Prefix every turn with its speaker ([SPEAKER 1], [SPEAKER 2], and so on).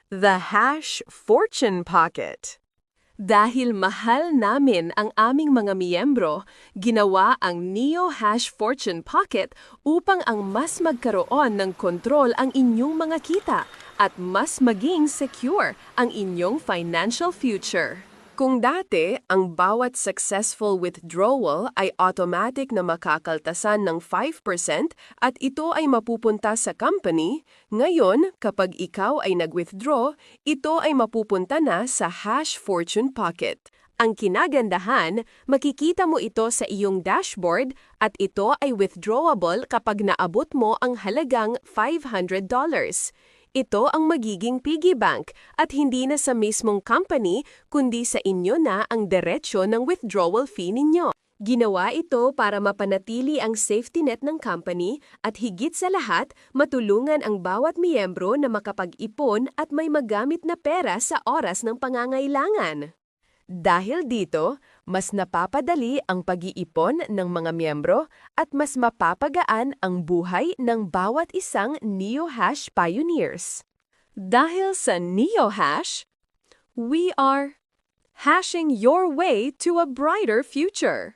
[SPEAKER 1] The Hash Fortune Pocket. Dahil mahal namin ang aming mga miyembro, ginawa ang Neo Hash Fortune Pocket upang ang mas magkaroon ng kontrol ang inyong mga kita at mas maging secure ang inyong financial future. Kung dati, ang bawat successful withdrawal ay automatic na makakaltasan ng 5% at ito ay mapupunta sa company, ngayon, kapag ikaw ay nag-withdraw, ito ay mapupunta na sa Hash Fortune Pocket. Ang kinagandahan, makikita mo ito sa iyong dashboard at ito ay withdrawable kapag naabot mo ang halagang $500. Ito ang magiging piggy bank at hindi na sa mismong company kundi sa inyo na ang diretsyo ng withdrawal fee ninyo. Ginawa ito para mapanatili ang safety net ng company at higit sa lahat, matulungan ang bawat miyembro na makapag-ipon at may magamit na pera sa oras ng pangangailangan. Dahil dito, mas napapadali ang pag-iipon ng mga miyembro at mas mapapagaan ang buhay ng bawat isang NeoHash pioneers. Dahil sa NeoHash, we are hashing your way to a brighter future.